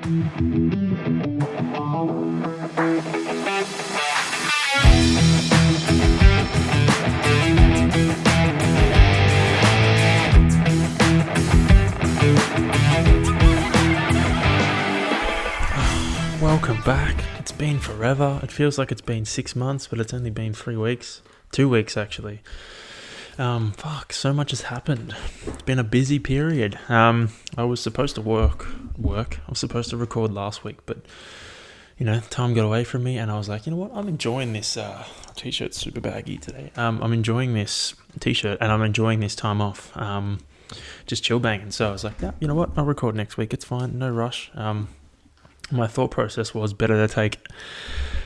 Welcome back. It's been forever. It feels like it's been 6 months, but it's only been 3 weeks. 2 weeks, actually. So much has happened. It's been a busy period. I was supposed to work. I was supposed to record last week, but, time got away from me, and I was like, you know what? I'm enjoying this t-shirt's super baggy today. I'm enjoying this t-shirt, and I'm enjoying this time off. Just chill banging. So I was like, yeah, you know what? I'll record next week. It's fine. No rush. My thought process was better to take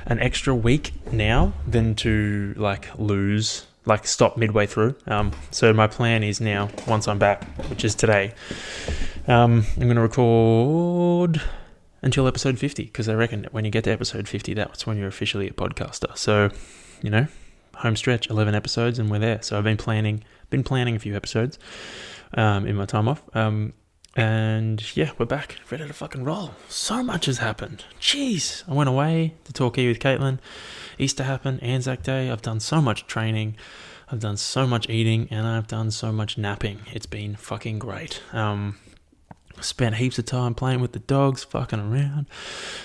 an extra week now than to stop midway through. So my plan is now, once I'm back, which is today, I'm going to record until episode 50, because I reckon when you get to episode 50, that's when you're officially a podcaster. So, home stretch, 11 episodes, and we're there. So I've been planning a few episodes in my time off. And yeah, we're back, ready to fucking roll. So much has happened. Jeez. I went away to Torquay with Caitlin. Easter happened, Anzac Day. I've done so much training. I've done so much eating, and I've done so much napping. It's been fucking great. Spent heaps of time playing with the dogs, fucking around.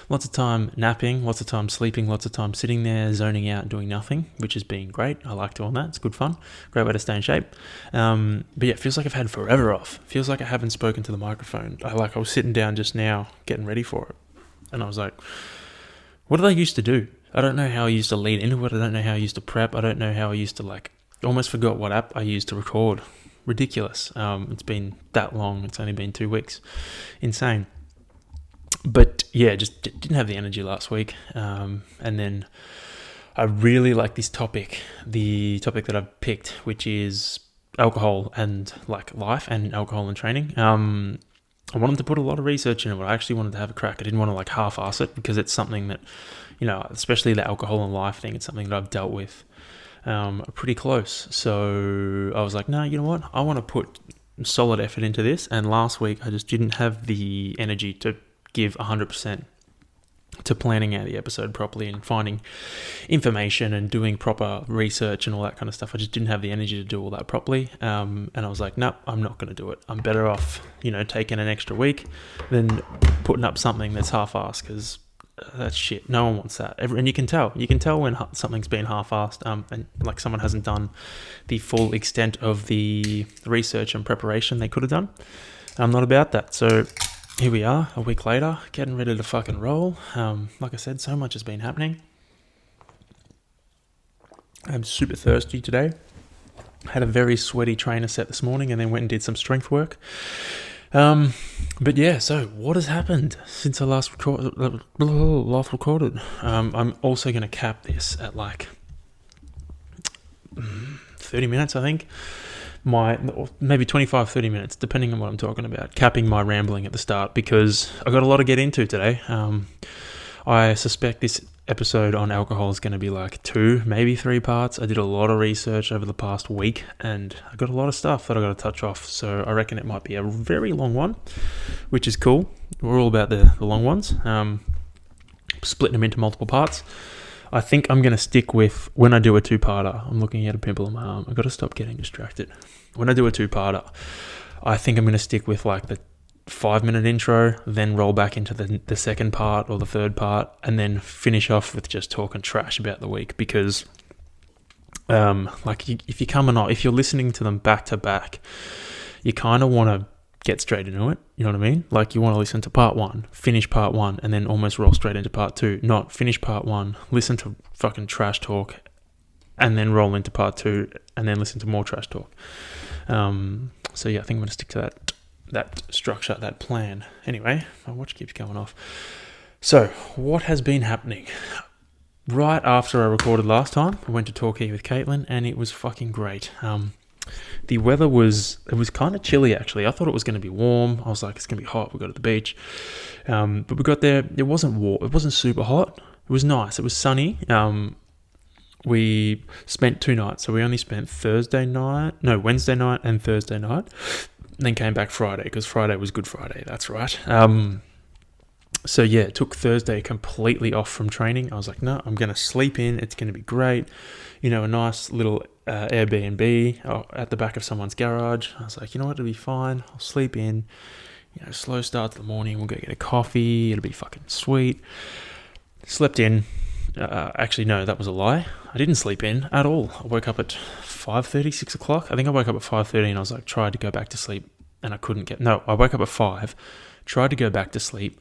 Lots of time napping, lots of time sleeping, lots of time sitting there, zoning out, doing nothing, which has been great. I like doing that. It's good fun. Great way to stay in shape. But yeah, it feels like I've had forever off. Feels like I haven't spoken to the microphone. I was sitting down just now, getting ready for it. And I was like, what did I used to do? I don't know how I used to lead into it. I don't know how I used to prep. I don't know how I used to almost forgot what app I used to record. Ridiculous. It's been that long. It's only been 2 weeks. Insane. But yeah, just didn't have the energy last week. And then I really like this topic, the topic that I've picked, which is alcohol and life and alcohol and training. I wanted to put a lot of research into it. I actually wanted to have a crack. I didn't want to half-ass it, because it's something that, especially the alcohol and life thing, it's something that I've dealt with pretty close. So I was like, no, you know what? I want to put solid effort into this. And last week I just didn't have the energy to give 100% to planning out the episode properly and finding information and doing proper research and all that kind of stuff. I just didn't have the energy to do all that properly. And I was like, no, I'm not going to do it. I'm better off, taking an extra week than putting up something that's half-assed, because that's shit. No one wants that. And you can tell when something's been half-assed, and someone hasn't done the full extent of the research and preparation they could have done. I'm not about that. So here we are, a week later, getting ready to fucking roll. Like I said, so much has been happening. I'm super thirsty today. Had a very sweaty trainer set this morning, and then went and did some strength work. But yeah, so what has happened since I last recorded? I'm also going to cap this at 30 minutes, I think. Maybe 25, 30 minutes, depending on what I'm talking about. Capping my rambling at the start, because I got a lot to get into today. I suspect this episode on alcohol is going to be 2, maybe 3 parts. I did a lot of research over the past week, and I got a lot of stuff that I got to touch off. So I reckon it might be a very long one, which is cool. We're all about the long ones. Splitting them into multiple parts. I think I'm going to stick with, when I do a 2-parter, I'm looking at a pimple on my arm. I've got to stop getting distracted. When I do a 2-parter, I think I'm going to stick with the 5-minute intro, then roll back into the second part or the third part, and then finish off with just talking trash about the week. Because if you're listening to them back to back, you kind of want to get straight into it. You know what I mean? You want to listen to part 1, finish part 1, and then almost roll straight into part 2. Not finish part 1, listen to fucking trash talk, and then roll into part 2, and then listen to more trash talk. So yeah, I think I'm going to stick to that structure, that plan. Anyway, my watch keeps going off. So, what has been happening? Right after I recorded last time, I went to Torquay with Caitlin, and it was fucking great. The weather was kind of chilly, actually. I thought it was going to be warm. I was like, it's going to be hot. We'll go to the beach. But we got there. It wasn't warm. It wasn't super hot. It was nice. It was sunny. We spent 2 nights. So we only spent Wednesday night and Thursday night. And then came back Friday, because Friday was Good Friday. That's right. So yeah, it took Thursday completely off from training. I was like, no, I'm going to sleep in. It's going to be great. A nice little Airbnb at the back of someone's garage. I was like, you know what, it'll be fine. I'll sleep in. Slow start to the morning. We'll go get a coffee. It'll be fucking sweet. Slept in. Actually, no, that was a lie. I didn't sleep in at all. I woke up at 5:30, 6 o'clock. I think I woke up at 5:30 and I was like, tried to go back to sleep and I couldn't I woke up at 5, tried to go back to sleep,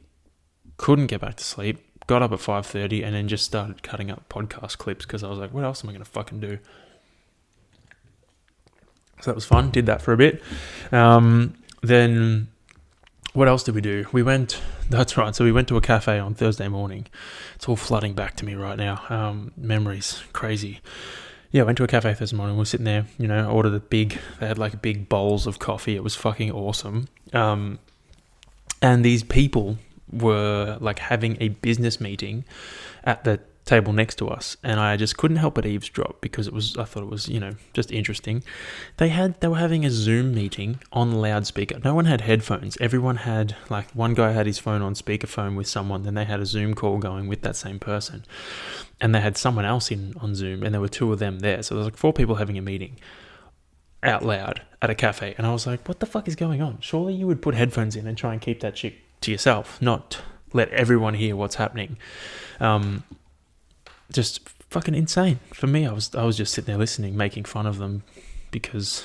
couldn't get back to sleep, got up at 5:30 and then just started cutting up podcast clips because I was like, what else am I going to fucking do? So that was fun. Did that for a bit. Then what else did we do? That's right. So we went to a cafe on Thursday morning. It's all flooding back to me right now. Memories, crazy. Yeah, I went to a cafe Thursday morning. We were sitting there, ordered they had like big bowls of coffee. It was fucking awesome. And these people were like having a business meeting at the table next to us, and I just couldn't help but eavesdrop because I thought it was, just interesting. They were having a Zoom meeting on loudspeaker. No one had headphones. Everyone had, like, one guy had his phone on speakerphone with someone, then they had a Zoom call going with that same person, and they had someone else on Zoom, and there were 2 of them there. So there was like 4 people having a meeting out loud at a cafe, and I was like, what the fuck is going on? Surely you would put headphones in and try and keep that shit to yourself, not let everyone hear what's happening. Just fucking insane. For me, I was just sitting there listening, making fun of them because,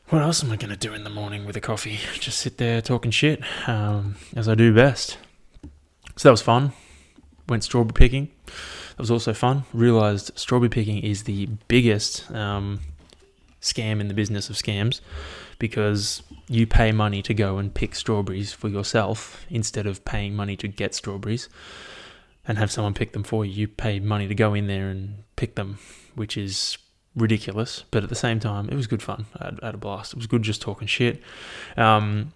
what else am I going to do in the morning with a coffee? Just sit there talking shit, as I do best. So that was fun. Went strawberry picking. That was also fun. Realised strawberry picking is the biggest scam in the business of scams, because you pay money to go and pick strawberries for yourself instead of paying money to get strawberries and have someone pick them for you. You pay money to go in there and pick them, which is ridiculous. But at the same time, it was good fun. I had a blast. It was good just talking shit. I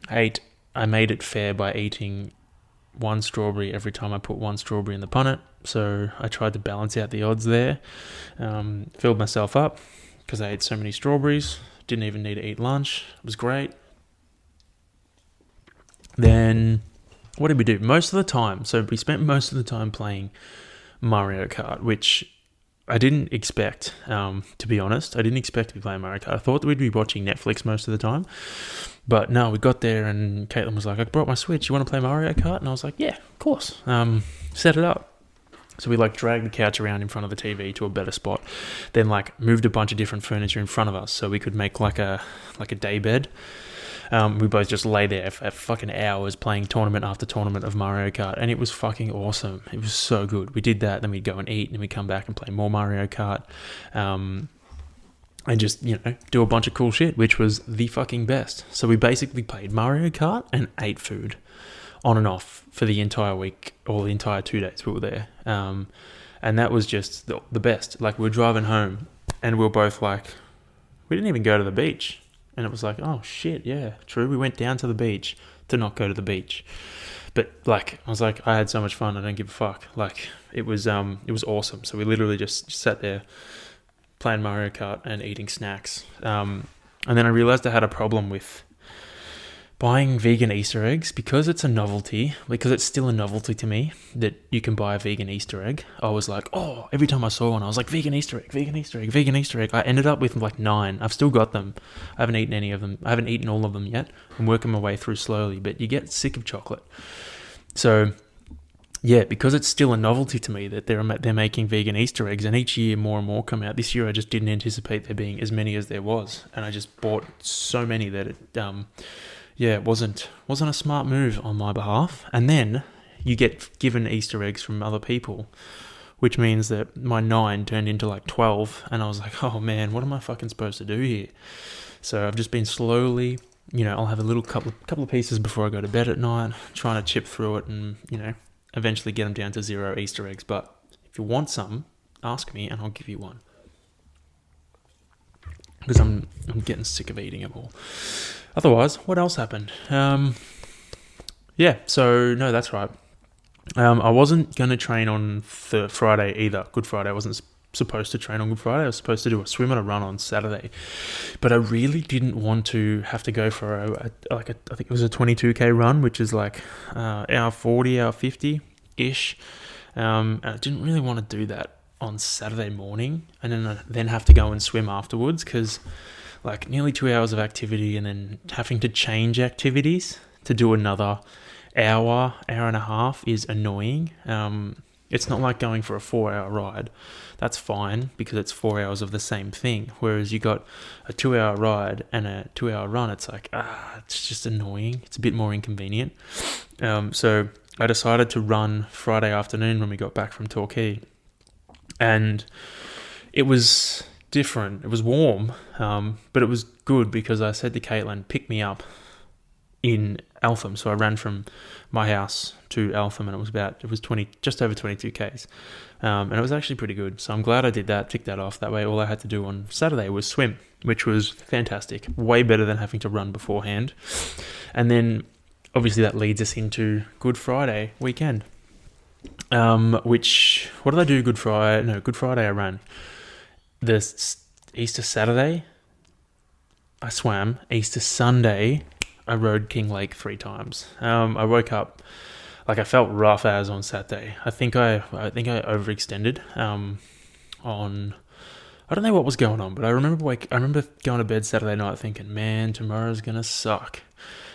made it fair by eating 1 strawberry every time I put 1 strawberry in the punnet. So I tried to balance out the odds there. Filled myself up because I ate so many strawberries. Didn't even need to eat lunch. It was great. Then what did we do? Most of the time, so we spent most of the time playing Mario Kart, which I didn't expect, to be honest. I didn't expect to be playing Mario Kart. I thought that we'd be watching Netflix most of the time. But no, we got there and Caitlin was like, I brought my Switch. You want to play Mario Kart? And I was like, yeah, of course. Set it up. So we dragged the couch around in front of the TV to a better spot. Then moved a bunch of different furniture in front of us so we could make a day bed. We both just lay there for fucking hours playing tournament after tournament of Mario Kart, and it was fucking awesome. It was so good. We did that, then we'd go and eat, and then we'd come back and play more Mario Kart, and just, do a bunch of cool shit, which was the fucking best. So we basically played Mario Kart and ate food on and off for the entire week, or the entire 2 days we were there. And that was just the best. We were driving home, and we were both we didn't even go to the beach. And it was like, oh shit, yeah, true. We went down to the beach to not go to the beach. But I was like, I had so much fun, I don't give a fuck. It was awesome. So we literally just sat there playing Mario Kart and eating snacks. And then I realized I had a problem with buying vegan Easter eggs because it's a novelty, because it's still a novelty to me that you can buy a vegan Easter egg. I was like, oh, every time I saw one, I was like, vegan Easter egg, vegan Easter egg, vegan Easter egg. I ended up with 9. I've still got them. I haven't eaten any of them. I haven't eaten all of them yet. I'm working my way through slowly, but you get sick of chocolate. So yeah, because it's still a novelty to me that they're making vegan Easter eggs, and each year more and more come out. This year I just didn't anticipate there being as many as there was, and I just bought so many that it wasn't a smart move on my behalf. And then you get given Easter eggs from other people, which means that my 9 turned into 12, and I was like, oh man, what am I fucking supposed to do here? So I've just been slowly, I'll have a little couple of pieces before I go to bed at night, trying to chip through it and, eventually get them down to 0 Easter eggs. But if you want some, ask me and I'll give you one. Because I'm getting sick of eating them all. Otherwise, what else happened? So no, that's right. I wasn't going to train on Friday either. Good Friday. I wasn't supposed to train on Good Friday. I was supposed to do a swim and a run on Saturday, but I really didn't want to have to go for I think it was a 22k run, which is like hour 40, hour 50 ish. And I didn't really want to do that on Saturday morning, and then have to go and swim afterwards, because like nearly 2 hours of activity and then having to change activities to do another hour and a half is annoying. It's not like going for a 4-hour ride. That's fine because it's 4 hours of the same thing. Whereas you got a 2-hour ride and a 2-hour run, it's like, it's just annoying. It's a bit more inconvenient. So I decided to run Friday afternoon when we got back from Torquay. And it was different. It was warm, but it was good because I said to Caitlin, pick me up in Eltham. So I ran from my house to Eltham, and it was just over 22 k's, and it was actually pretty good. So I'm glad I did that, ticked that off. That way all I had to do on Saturday was swim, which was fantastic, way better than having to run beforehand. And then obviously that leads us into Good Friday weekend, which, what did I do Good Friday? No, Good Friday I ran. The Easter Saturday I swam. Easter Sunday I rode King Lake 3 times. I woke up, like I felt rough as on Saturday. I think I overextended I don't know what was going on, but I remember going to bed Saturday night thinking, man, tomorrow's gonna suck.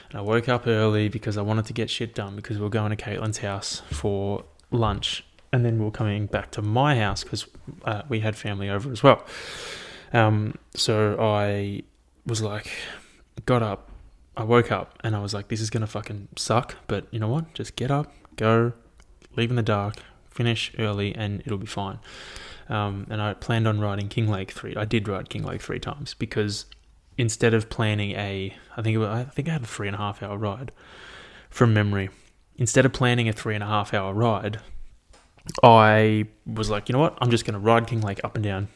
And I woke up early because I wanted to get shit done, because we were going to Caitlin's house for lunch, and then we were coming back to my house because we had family over as well. So I was like, I woke up and I was like, this is going to fucking suck, but you know what? Just get up, go, leave in the dark, finish early, and it'll be fine. And I planned on riding King Lake 3. I did ride King Lake 3 times because instead of planning I think I had a 3.5 hour ride from memory. Instead of planning a 3.5 hour ride, I was like, you know what? I'm just going to ride King Lake up and down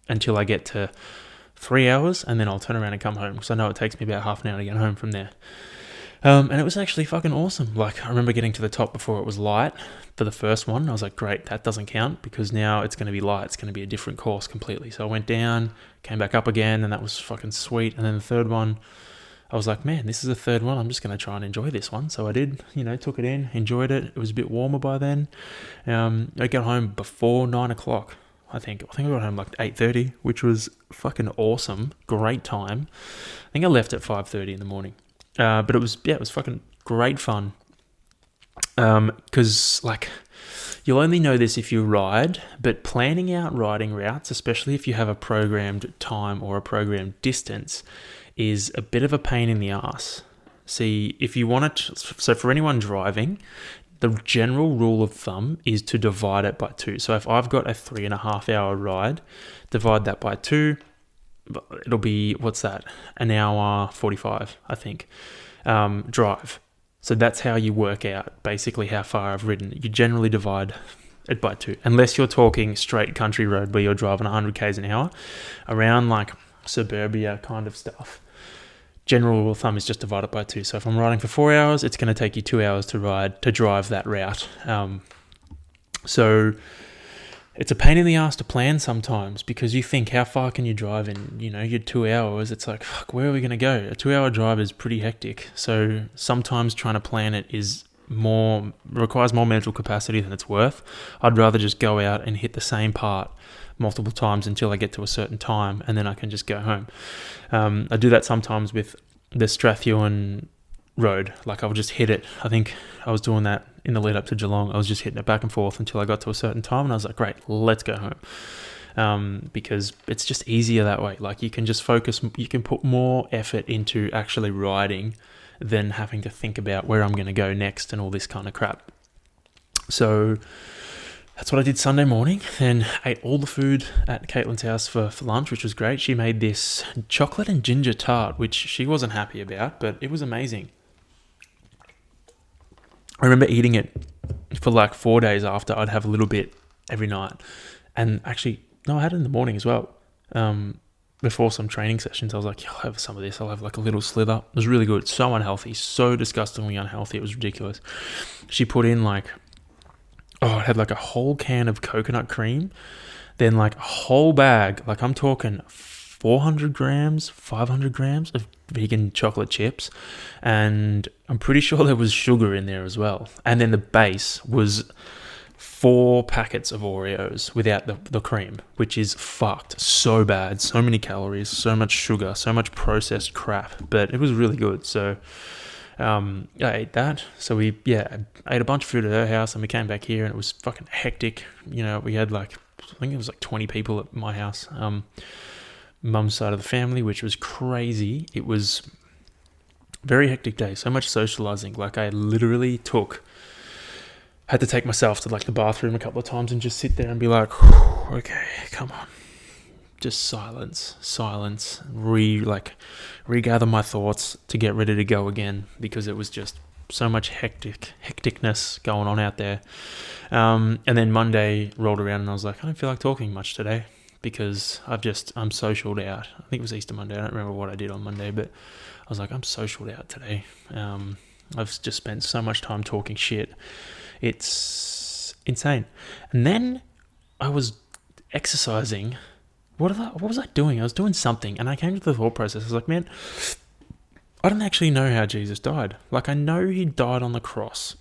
until I get to 3 hours, and then I'll turn around and come home, because I know it takes me about half an hour to get home from there. And it was actually fucking awesome. Like, I remember getting to the top before it was light for the first one. I was like, great, that doesn't count, because now it's going to be light. It's going to be a different course completely. So I went down, came back up again, and that was fucking sweet. And then the third one, I was like, man, this is the third one. I'm just going to try and enjoy this one. So I did, took it in, enjoyed it. It was a bit warmer by then. I got home before 9 o'clock. I think I got home like 8:30, which was fucking awesome. Great time. I think I left at 5:30 in the morning. But it was fucking great fun. Because like, you'll only know this if you ride, but planning out riding routes, especially if you have a programmed time or a programmed distance, is a bit of a pain in the ass. See, if you want to, so for anyone driving, the general rule of thumb is to divide it by 2. So if I've got a 3.5 hour ride, divide that by 2, it'll be, what's that? An hour 45, I think, drive. So that's how you work out basically how far I've ridden. You generally divide it by 2, unless you're talking straight country road where you're driving 100 k's an hour around like suburbia kind of stuff. General rule of thumb is just divide it by 2. So if I'm riding for 4 hours, it's going to take you 2 hours to drive that route. So it's a pain in the ass to plan sometimes, because you think, how far can you drive in, your 2 hours? It's like, fuck, where are we going to go? A 2 hour drive is pretty hectic. So sometimes trying to plan it requires more mental capacity than it's worth. I'd rather just go out and hit the same part multiple times until I get to a certain time, and then I can just go home. I do that sometimes with the Strathewen road. Like, I'll just hit it. I think I was doing that in the lead up to Geelong. I was just hitting it back and forth until I got to a certain time, and I was like, great, let's go home. Because it's just easier that way. Like, you can just focus, you can put more effort into actually riding than having to think about where I'm going to go next and all this kind of crap. So that's what I did Sunday morning. Then ate all the food at Caitlin's house for lunch, which was great. She made this chocolate and ginger tart, which she wasn't happy about, but it was amazing. I remember eating it for like 4 days after. I'd have a little bit every night. And actually, no, I had it in the morning as well. Before some training sessions, I was like, I'll have some of this. I'll have like a little slither. It was really good. So unhealthy. So disgustingly unhealthy. It was ridiculous. She put in like, it had like a whole can of coconut cream, then like a whole bag, like I'm talking 400 grams, 500 grams of vegan chocolate chips, and I'm pretty sure there was sugar in there as well. And then the base was 4 packets of Oreos without the cream, which is fucked. So bad. So many calories, so much sugar, so much processed crap. But it was really good. So I ate that. So I ate a bunch of food at her house, and we came back here, and it was fucking hectic. You know, we had I think it was 20 people at my house. Mum's side of the family, which was crazy. It was very hectic day. So much socializing. Like I literally had to take myself to the bathroom a couple of times and just sit there and be like, okay, come on. Just silence, regather my thoughts to get ready to go again, because it was just so much hecticness going on out there. And then Monday rolled around and I was like, I don't feel like talking much today because I'm socialed out. I think it was Easter Monday. I don't remember what I did on Monday, but I was like, I'm socialed out today. I've just spent so much time talking shit. It's insane. And then I was exercising. What was I doing? I was doing something, and I came to the thought process. I was like, man, I don't actually know how Jesus died. Like, I know he died on the cross,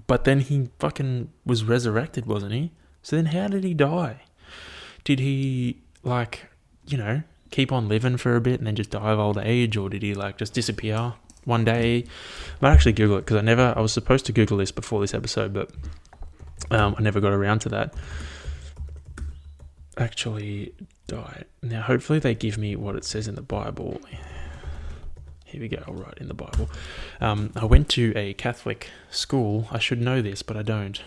but then he fucking was resurrected, wasn't he? So then how did he die? Did he, keep on living for a bit and then just die of old age, or did he, just disappear one day? I might actually Google it, because I was supposed to Google this before this episode, but I never got around to that. Actually died. Now, hopefully they give me what it says in the Bible. Here we go. I'll write in the Bible. I went to a Catholic school. I should know this, but I don't.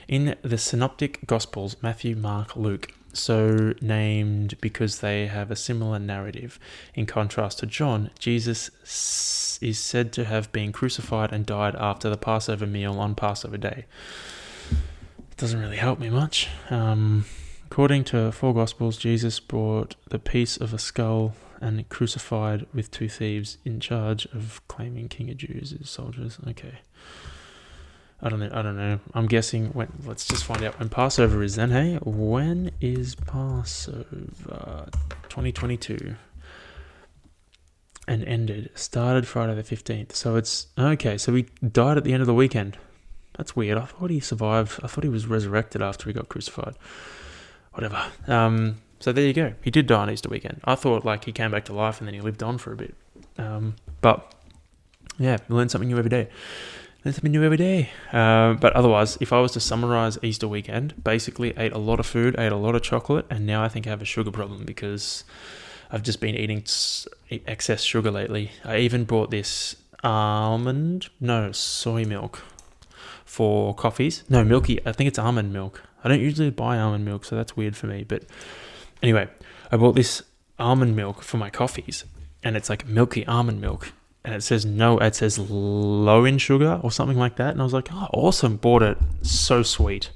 In the Synoptic Gospels, Matthew, Mark, Luke, so named because they have a similar narrative. In contrast to John, Jesus is said to have been crucified and died after the Passover meal on Passover Day. Doesn't really help me much. According to 4 Gospels, Jesus brought the piece of a skull and crucified with 2 thieves in charge of claiming King of Jews as soldiers. Okay. I don't know. I'm guessing let's just find out when Passover is then, hey? When is Passover? 2022. And ended. Started Friday the 15th. So it's, okay, so he died at the end of the weekend. That's weird. I thought he survived. I thought he was resurrected after he got crucified. Whatever. So there you go. He did die on Easter weekend. I thought he came back to life and then he lived on for a bit. But yeah, you learn something new every day. But otherwise, if I was to summarize Easter weekend, basically ate a lot of food, ate a lot of chocolate, and now I think I have a sugar problem because I've just been eating excess sugar lately. I even bought this soy milk for coffees. No, milky. I think it's almond milk. I don't usually buy almond milk, so that's weird for me. But anyway, I bought this almond milk for my coffees, and it's milky almond milk. And it says low in sugar or something like that. And I was like, oh, awesome. Bought it. So sweet.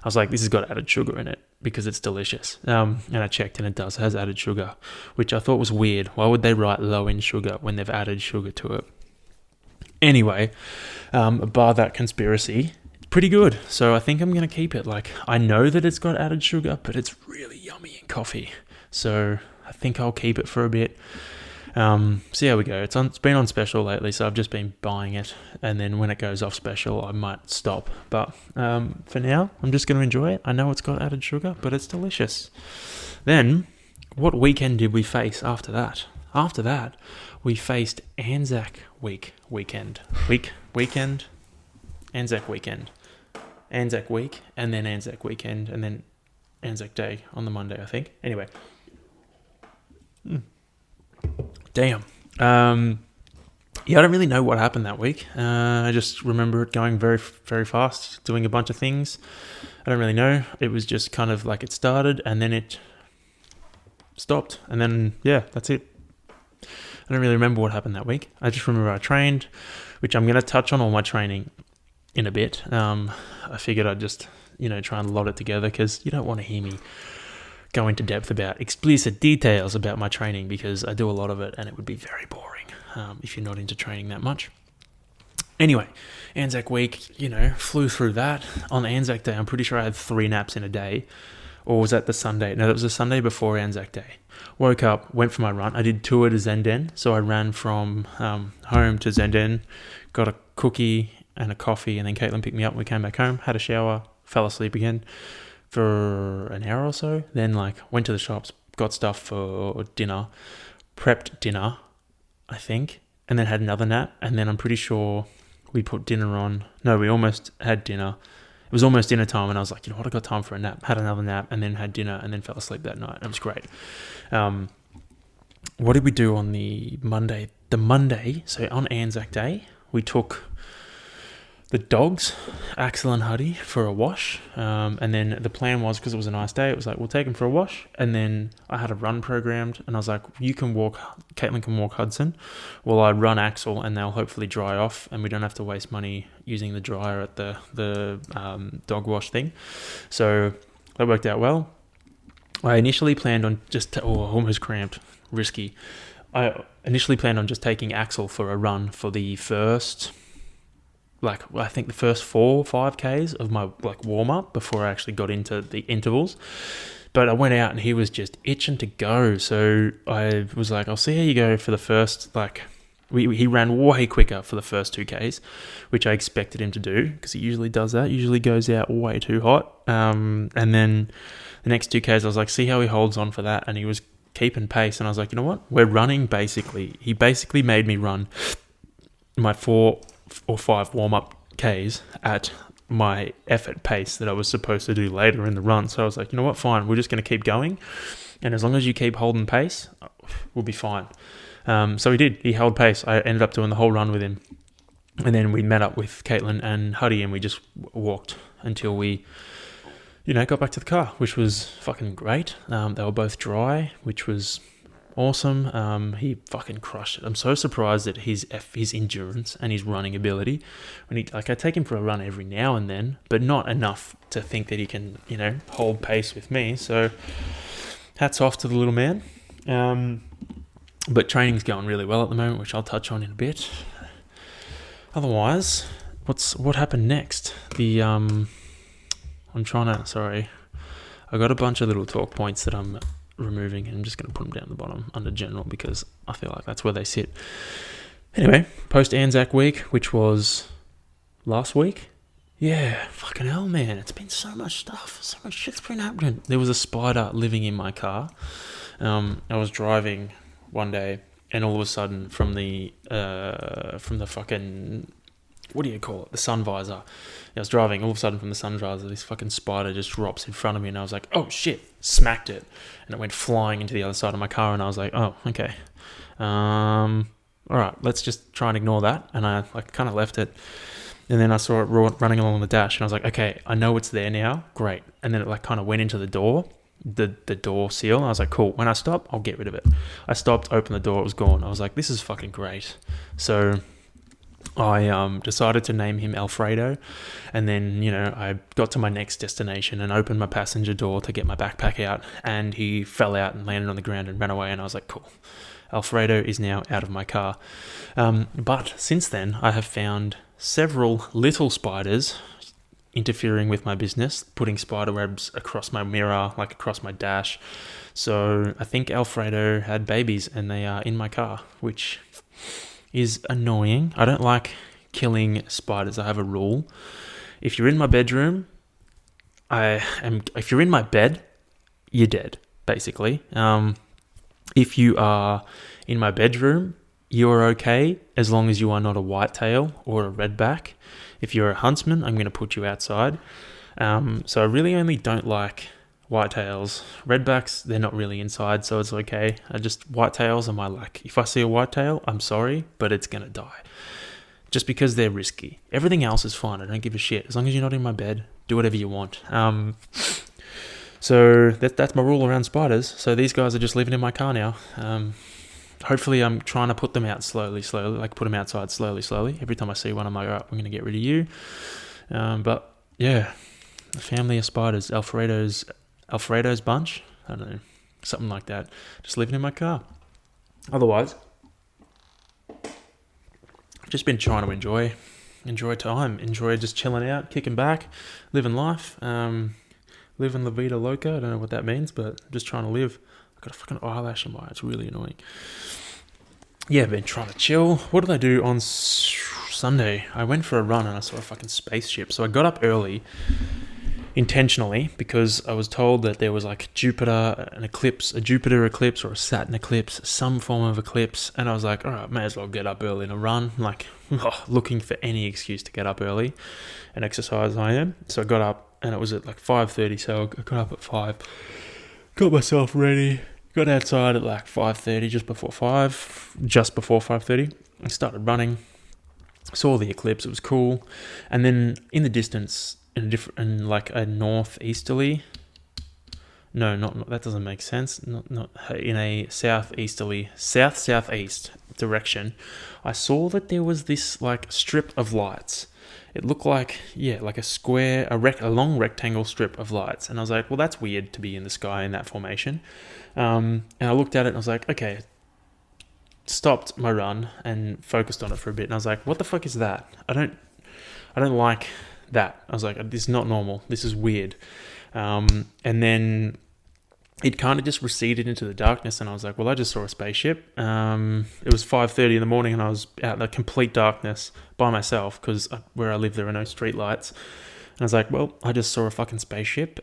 I was like, this has got added sugar in it because it's delicious. And I checked and it has added sugar, which I thought was weird. Why would they write low in sugar when they've added sugar to it? Anyway, bar that conspiracy, pretty good. So I think I'm going to keep it. I know that it's got added sugar, but it's really yummy in coffee. So I think I'll keep it for a bit. See how we go. It's been on special lately, so I've just been buying it, and then when it goes off special, I might stop. But for now, I'm just going to enjoy it. I know it's got added sugar, but it's delicious. Then, what weekend did we face after that? After that, we faced Anzac weekend, Anzac week, and then Anzac weekend, and then Anzac Day on the Monday, I think. Anyway. Damn. I don't really know what happened that week. I just remember it going very, very fast, doing a bunch of things. I don't really know. It was just kind of it started and then it stopped. And then, yeah, that's it. I don't really remember what happened that week. I just remember I trained, which I'm going to touch on all my training in a bit. I figured I'd just, try and lot it together because you don't want to hear me go into depth about explicit details about my training because I do a lot of it and it would be very boring if you're not into training that much. Anyway, Anzac week, flew through that. On Anzac Day, I'm pretty sure I had 3 naps in a day, Or was that the Sunday? No, that was the Sunday before Anzac Day. Woke up, went for my run. I did tour to Zenden. So I ran from home to Zenden, got a cookie and a coffee, and then Caitlin picked me up. We came back home, had a shower, fell asleep again for an hour or so. Then went to the shops, got stuff for dinner, prepped dinner, I think, and then had another nap. And then I'm pretty sure we put dinner on. No, we almost had dinner. It was almost dinner time, and I was like, you know what, I got time for a nap. Had another nap, and then had dinner, and then fell asleep that night. It was great. What did we do on the Monday? The Monday, so on Anzac Day, we took the dogs, Axel and Huddy, for a wash. And then the plan was, because it was a nice day, it was like, we'll take them for a wash. And then I had a run programmed, and I was like, Caitlin can walk Hudson, while I run Axel, and they'll hopefully dry off, and we don't have to waste money using the dryer at the dog wash thing. So that worked out well. I initially planned on almost cramped, risky. I initially planned on just taking Axel for a run for the first, I think the first 4 or 5 Ks of my warm up before I actually got into the intervals. But I went out and he was just itching to go. So I was like, I'll see how you go for the first, he ran way quicker for the first 2 Ks, which I expected him to do, because he usually does that. Usually goes out way too hot. And then the next 2 Ks, I was like, see how he holds on for that. And he was keeping pace. And I was like, you know what? We're running basically. He basically made me run my 4 or 5 warm-up Ks at my effort pace that I was supposed to do later in the run. So I was like, you know what? Fine. We're just going to keep going. And as long as you keep holding pace, we'll be fine. So he did. He held pace. I ended up doing the whole run with him. And then we met up with Caitlin and Huddy, and we just walked until we, got back to the car, which was fucking great. They were both dry, which was awesome. He fucking crushed it. I'm so surprised at his endurance and his running ability. When I take him for a run every now and then, but not enough to think that he can, hold pace with me. So hats off to the little man. But training's going really well at the moment, which I'll touch on in a bit. Otherwise, what happened next? I got a bunch of little talk points that I'm removing, and I'm just going to put them down the bottom under general, because I feel like that's where they sit. Anyway, post Anzac week, which was last week. Yeah, fucking hell, man. It's been so much stuff. So much shit's been happening. There was a spider living in my car. I was driving one day, and all of a sudden from the fucking, what do you call it? The sun visor. I was driving, all of a sudden from the sun visor, this fucking spider just drops in front of me, and I was like, oh shit, smacked it. And it went flying into the other side of my car, and I was like, oh, okay. All right, let's just try and ignore that. And I kind of left it. And then I saw it running along the dash, and I was like, okay, I know it's there now. Great. And then it kind of went into the door, the door seal. And I was like, cool. When I stop, I'll get rid of it. I stopped, opened the door, it was gone. I was like, this is fucking great. So I decided to name him Alfredo, and then, I got to my next destination and opened my passenger door to get my backpack out, and he fell out and landed on the ground and ran away, and I was like, cool. Alfredo is now out of my car. But since then, I have found several little spiders interfering with my business, putting spider webs across my mirror, across my dash. So I think Alfredo had babies, and they are in my car, which is annoying. I don't like killing spiders. I have a rule. If you're in my bedroom, if you're in my bed, you're dead, basically. If you are in my bedroom, you're okay, as long as you are not a whitetail or a redback. If you're a huntsman, I'm going to put you outside. So I really only don't like whitetails. Redbacks, they're not really inside, so it's okay. Whitetails are my luck. If I see a whitetail, I'm sorry, but it's going to die. Just because they're risky. Everything else is fine. I don't give a shit. As long as you're not in my bed, do whatever you want. So that's my rule around spiders. So these guys are just living in my car now. Hopefully I'm trying to put them out slowly, put them outside slowly. Every time I see one, I'm like, all right, I'm going to get rid of you. But yeah, a family of spiders, Alfredo's bunch, I don't know, something like that, just living in my car. Otherwise, I've just been trying to enjoy time, enjoy just chilling out, kicking back, living life. living la vida loca. I don't know what that means, but I'm just trying to live. I've got a fucking eyelash on my eye. It's really annoying. Yeah, been trying to chill. What did I do on Sunday? I went for a run and I saw a fucking spaceship. So I got up early intentionally because I was told that there was like a Jupiter eclipse or a Saturn eclipse, some form of eclipse. And I was like, all right, may as well get up early and a run. Like, looking for any excuse to get up early and exercise I am. So I got up and it was at like 5:30. So I got up at 5, got myself ready, got outside at like 5:30, just before 5:30. I started running, saw the eclipse. It was cool. And then in the distance, in like a northeasterly, not that doesn't make sense. Not in a southeast direction, I saw that there was this like strip of lights. It looked like like a square, a long rectangle strip of lights, and I was like, well, that's weird to be in the sky in that formation. And I looked at it and I was like, okay. Stopped my run and focused on it for a bit, and I was like, what the fuck is that? I don't like that. I was like, this is not normal. This is weird. And then it kind of just receded into the darkness, and I was like, well, I just saw a spaceship. It was 5:30 in the morning, and I was out in the complete darkness by myself because where I live there are no street lights. And I was like, well, I just saw a fucking spaceship.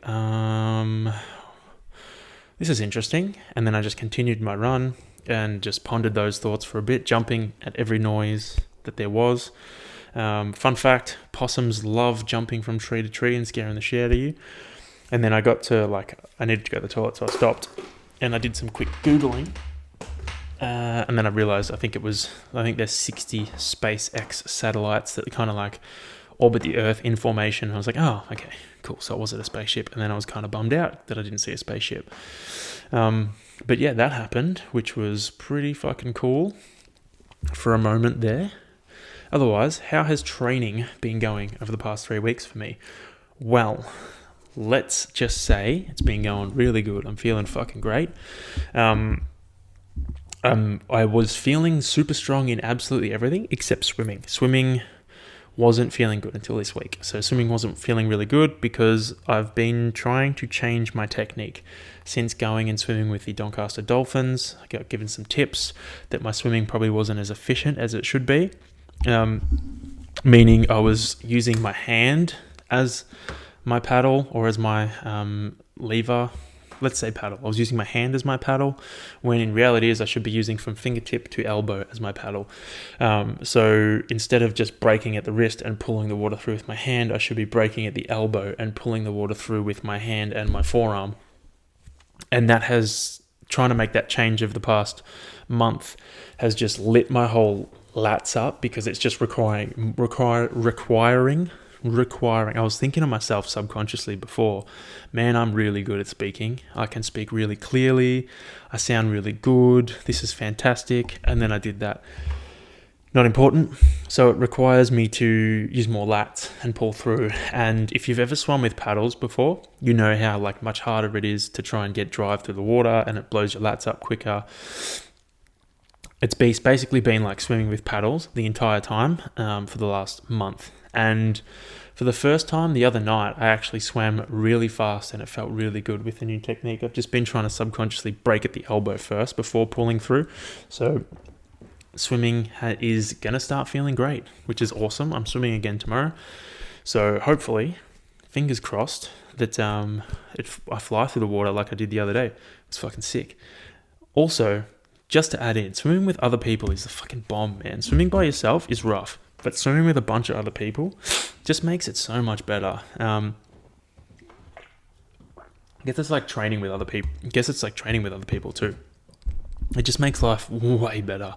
This is interesting. And then I just continued my run and just pondered those thoughts for a bit, jumping at every noise that there was. Fun fact, possums love jumping from tree to tree and scaring the shit out of you. And then I got to I needed to go to the toilet, so I stopped and I did some quick Googling. And then I realized, I think there's 60 SpaceX satellites that kind of like orbit the Earth in formation. And I was like, oh, okay, cool. So was it a spaceship? And then I was kind of bummed out that I didn't see a spaceship. But yeah, that happened, which was pretty fucking cool for a moment there. Otherwise, how has training been going over the past 3 weeks for me? Well, let's just say it's been going really good. I'm feeling fucking great. I was feeling super strong in absolutely everything except swimming. Swimming wasn't feeling good until this week. So swimming wasn't feeling really good because I've been trying to change my technique since going and swimming with the Doncaster Dolphins. I got given some tips that my swimming probably wasn't as efficient as it should be. Meaning I was using my hand as my paddle or as my lever. Let's say paddle. I was using my hand as my paddle, when in reality I should be using from fingertip to elbow as my paddle. So instead of just breaking at the wrist and pulling the water through with my hand, I should be breaking at the elbow and pulling the water through with my hand and my forearm. And that has, trying to make that change over the past month has just lit my whole lats up, because it's just requiring. I was thinking of myself subconsciously before, man, I'm really good at speaking. I can speak really clearly. I sound really good. This is fantastic. And then I did that. Not important. So it requires me to use more lats and pull through. And if you've ever swum with paddles before, you know how much harder it is to try and get drive through the water, and it blows your lats up quicker. It's basically been like swimming with paddles the entire time for the last month. And for the first time the other night, I actually swam really fast and it felt really good with the new technique. I've just been trying to subconsciously break at the elbow first before pulling through. So swimming is going to start feeling great, which is awesome. I'm swimming again tomorrow. So hopefully, fingers crossed, that I fly through the water like I did the other day. It's fucking sick. Also, just to add in, swimming with other people is the fucking bomb, man. Swimming by yourself is rough, but swimming with a bunch of other people just makes it so much better. I guess it's like training with other people. Too. It just makes life way better.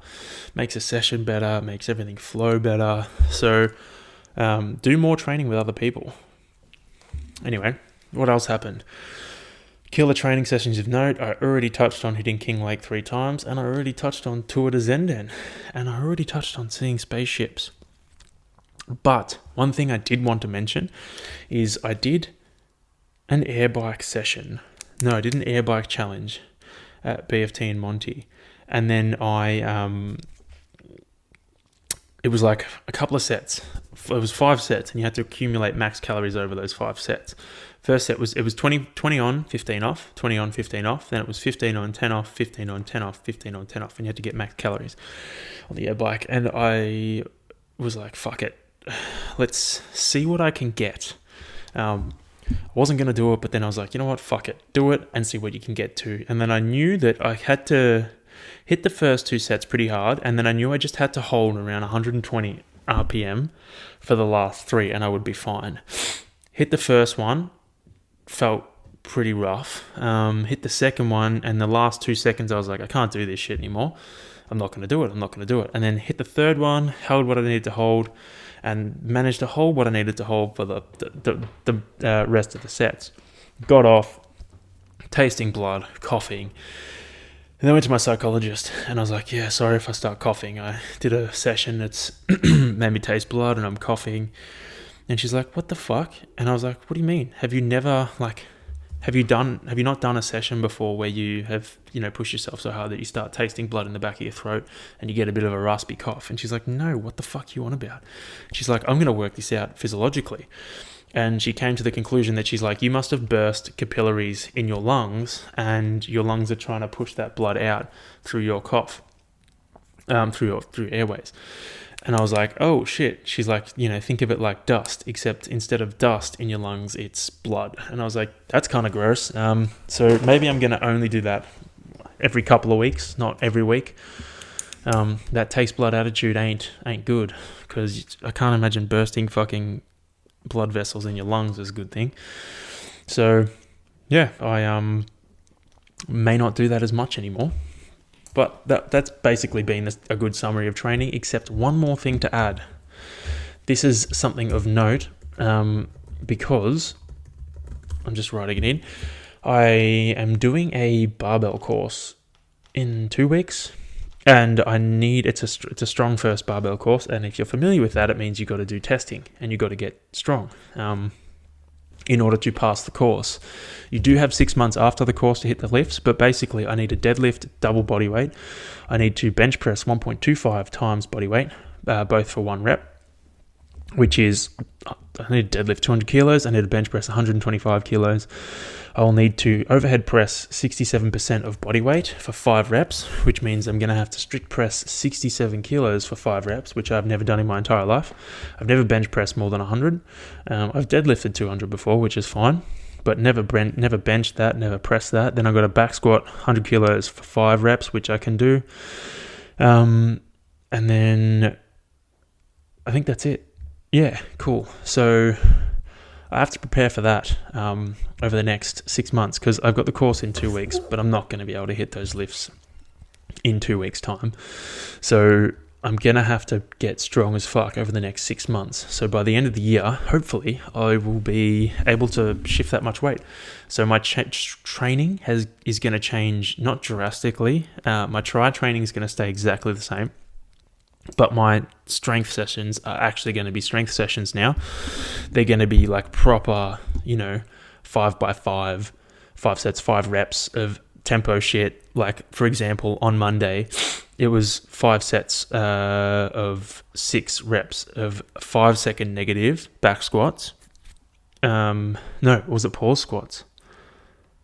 Makes a session better, makes everything flow better. So do more training with other people. Anyway, what else happened? Killer training sessions of note. I already touched on hitting King Lake 3 times, and I already touched on Tour de Zenden, and I already touched on seeing spaceships. But one thing I did want to mention is I did an air bike session. No, I did an air bike challenge at BFT in Monty. And then I it was like a couple of sets. It was 5 sets, and you had to accumulate max calories over those 5 sets. First set was 20 on, 15 off, 20 on, 15 off. Then it was 15 on, 10 off, 15 on, 10 off, 15 on, 10 off, and you had to get max calories on the air bike. And I was like, fuck it, let's see what I can get. I wasn't going to do it, but then I was like, you know what, fuck it, do it and see what you can get to. And then I knew that I had to hit the first 2 sets pretty hard, and then I knew I just had to hold around 120 RPM for the last 3, and I would be fine. Hit the first one, felt pretty rough. Hit the second one, and the last 2 seconds I was like, I can't do this shit anymore. I'm not going to do it. And then hit the third one, held what I needed to hold, and managed to hold what I needed to hold for the rest of the sets. Got off, tasting blood, coughing. And then I went to my psychologist, and I was like, yeah, sorry if I start coughing. I did a session that's made me taste blood, and I'm coughing. And she's like, what the fuck? And I was like, what do you mean? Have you not done a session before where you have, pushed yourself so hard that you start tasting blood in the back of your throat and you get a bit of a raspy cough? And she's like, no, what the fuck are you on about? She's like, I'm going to work this out physiologically. And she came to the conclusion that she's like, you must have burst capillaries in your lungs, and your lungs are trying to push that blood out through your cough, through airways. And I was like, oh shit. She's like, think of it like dust, except instead of dust in your lungs, it's blood. And I was like, that's kind of gross. So maybe I'm going to only do that every couple of weeks, not every week. That taste blood attitude ain't good, because I can't imagine bursting fucking blood vessels in your lungs is a good thing. So yeah, I may not do that as much anymore. But that's basically been a good summary of training, except one more thing to add. This is something of note, because I'm just writing it in. I am doing a barbell course in 2 weeks, and it's a strong first barbell course. And if you're familiar with that, it means you got to do testing and you got to get strong. In order to pass the course. You do have 6 months after the course to hit the lifts, but basically I need to deadlift double body weight. I need to bench press 1.25 times body weight, both for 1 rep, which is, I need to deadlift 200 kilos. I need to bench press 125 kilos. I will need to overhead press 67% of body weight for 5 reps, which means I'm going to have to strict press 67 kilos for 5 reps, which I've never done in my entire life. I've never bench pressed more than 100. I've deadlifted 200 before, which is fine, but never benched that, never pressed that. Then I've got a back squat 100 kilos for 5 reps, which I can do. And then I think that's it. Yeah, cool. So I have to prepare for that over the next 6 months, because I've got the course in 2 weeks, but I'm not going to be able to hit those lifts in 2 weeks' time. So I'm going to have to get strong as fuck over the next 6 months. So by the end of the year, hopefully, I will be able to shift that much weight. So my training is going to change, not drastically. My tri training is going to stay exactly the same. But my strength sessions are actually going to be strength sessions now. They're going to be like proper, 5x5, 5 sets, 5 reps of tempo shit. Like, for example, on Monday, it was 5 sets of 6 reps of 5-second negative back squats. Was it pause squats?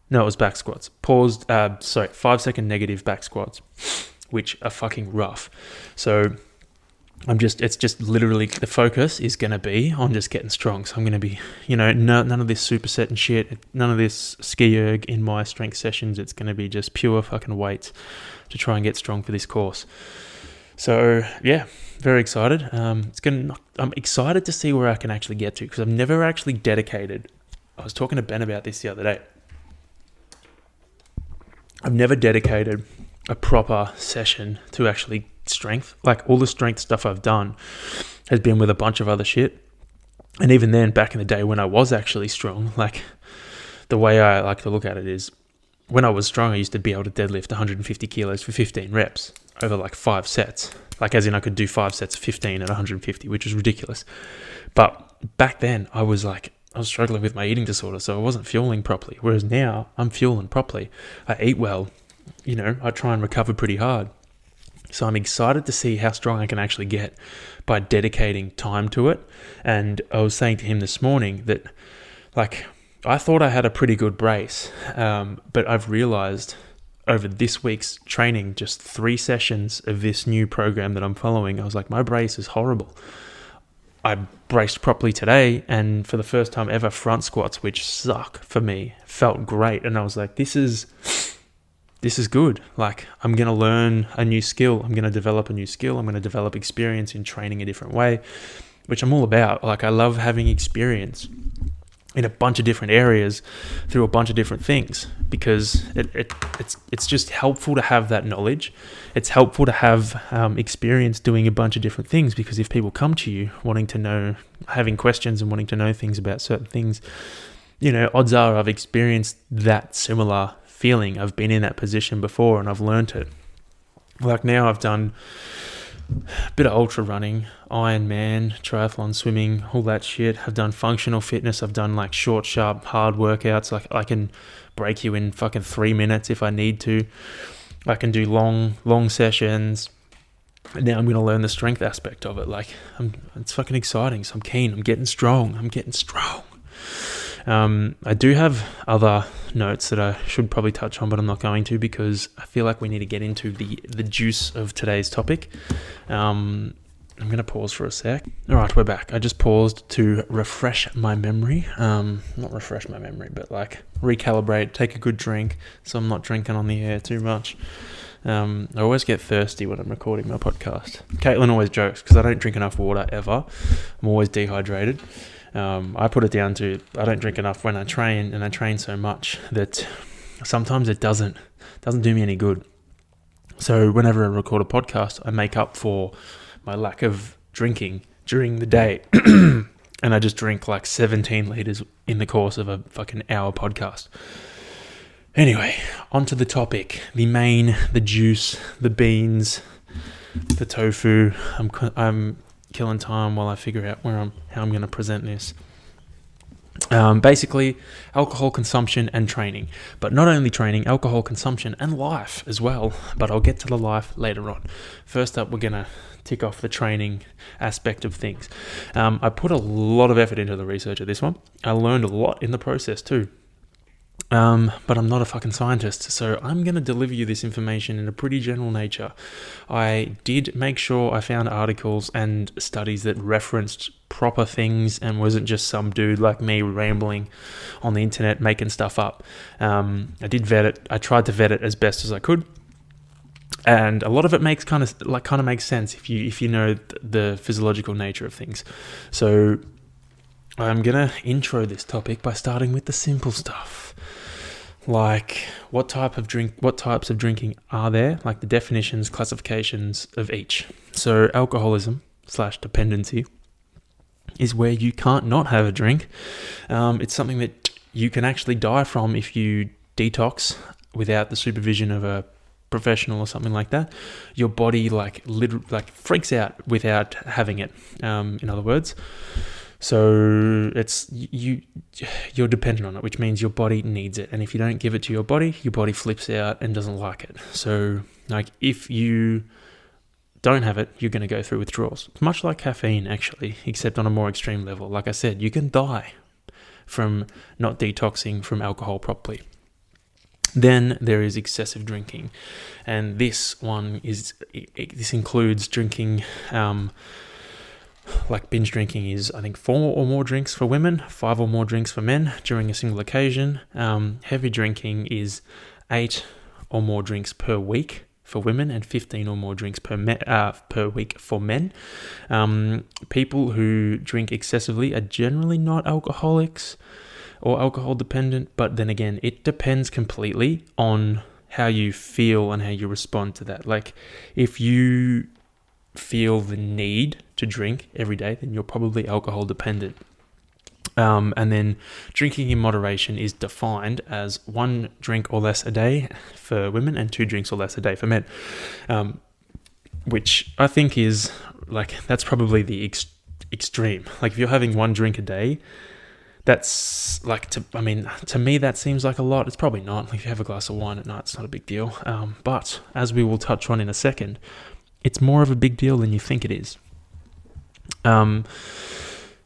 No, it was back squats. 5-second negative back squats, which are fucking rough. So it's just literally, the focus is going to be on just getting strong. So I'm going to be, none of this superset and shit, none of this ski erg in my strength sessions. It's going to be just pure fucking weights to try and get strong for this course. So yeah, very excited. I'm excited to see where I can actually get to, because I've never actually dedicated. I was talking to Ben about this the other day. I've never dedicated a proper session to actually strength. Like, all the strength stuff I've done has been with a bunch of other shit. And even then, back in the day when I was actually strong, like, the way I like to look at it is, when I was strong, I used to be able to deadlift 150 kilos for 15 reps over like 5 sets. Like, as in, I could do 5 sets of 15 at 150, which was ridiculous. But back then, I was struggling with my eating disorder, so I wasn't fueling properly. Whereas now, I'm fueling properly. I eat well. I try and recover pretty hard. So I'm excited to see how strong I can actually get by dedicating time to it. And I was saying to him this morning that, like, I thought I had a pretty good brace, but I've realized over this week's training, just 3 sessions of this new program that I'm following, I was like, my brace is horrible. I braced properly today, and for the first time ever, front squats, which suck for me, felt great. And I was like, this is good. Like, I'm going to learn a new skill. I'm going to develop a new skill. I'm going to develop experience in training a different way, which I'm all about. Like, I love having experience in a bunch of different areas through a bunch of different things, because it's just helpful to have that knowledge. It's helpful to have experience doing a bunch of different things, because if people come to you wanting to know, having questions and wanting to know things about certain things, you know, odds are I've experienced that similar feeling. I've been in that position before and I've learned it. Like, now I've done a bit of ultra running, Ironman, triathlon, swimming, all that shit. I've done functional fitness. I've done like short, sharp, hard workouts. Like, I can break you in fucking 3 minutes if I need to. I can do long sessions. And now I'm going to learn the strength aspect of it. Like, it's fucking exciting. So I'm keen. I'm getting strong. I do have other notes that I should probably touch on, but I'm not going to, because I feel like we need to get into the juice of today's topic. I'm going to pause for a sec. All right, we're back. I just paused to refresh my memory. Not refresh my memory, but like recalibrate, take a good drink, so I'm not drinking on the air too much. I always get thirsty when I'm recording my podcast. Caitlin always jokes because I don't drink enough water ever. I'm always dehydrated. I put it down to I don't drink enough when I train, and I train so much that sometimes it doesn't do me any good. So whenever I record a podcast, I make up for my lack of drinking during the day, and I just drink like 17 liters in the course of a fucking hour podcast. Anyway, onto the topic, the juice, the beans, the tofu. I'm killing time while I figure out how I'm going to present this. Basically, alcohol consumption and training, but not only training, alcohol consumption and life as well. But I'll get to the life later on. First up, we're going to tick off the training aspect of things. I put a lot of effort into the research of this one. I learned a lot in the process too. But I'm not a fucking scientist, so I'm going to deliver you this information in a pretty general nature. I did make sure I found articles and studies that referenced proper things and wasn't just some dude like me rambling on the internet making stuff up. I did vet it. I tried to vet it as best as I could. And a lot of it makes kind of makes sense if you know the physiological nature of things. So I'm gonna intro this topic by starting with the simple stuff, like what types of drinking are there, like the definitions, classifications of each. So alcoholism/dependency is where you can't not have a drink. It's something that you can actually die from if you detox without the supervision of a professional or something like that. Your body literally freaks out without having it. In other words. So it's you're dependent on it, which means your body needs it. And if you don't give it to your body flips out and doesn't like it. So like if you don't have it, you're going to go through withdrawals. It's much like caffeine actually, except on a more extreme level. Like I said, you can die from not detoxing from alcohol properly. Then there is excessive drinking. And this includes drinking, like binge drinking is, I think, 4 or more drinks for women, 5 or more drinks for men during a single occasion. Heavy drinking is 8 or more drinks per week for women and 15 or more drinks per week for men. People who drink excessively are generally not alcoholics or alcohol dependent, but then again, it depends completely on how you feel and how you respond to that. Like if you feel the need to drink every day, then you're probably alcohol dependent. And then drinking in moderation is defined as 1 drink or less a day for women and 2 drinks or less a day for men, which I think is that's probably the extreme. Like if you're having 1 drink a day, that's to me that seems like a lot. It's probably not. Like if you have a glass of wine at night, it's not a big deal. But as we will touch on in a second, it's more of a big deal than you think it is.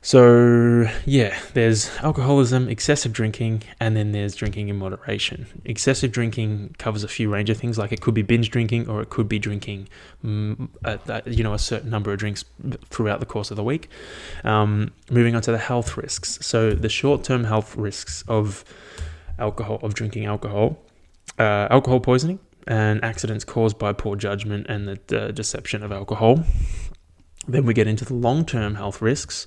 So yeah, there's alcoholism, excessive drinking, and then there's drinking in moderation. Excessive drinking covers a few range of things, like it could be binge drinking, or it could be drinking, a certain number of drinks throughout the course of the week. Moving on to the health risks. So the short-term health risks of drinking alcohol, alcohol poisoning, and accidents caused by poor judgment and the deception of alcohol. Then we get into the long-term health risks,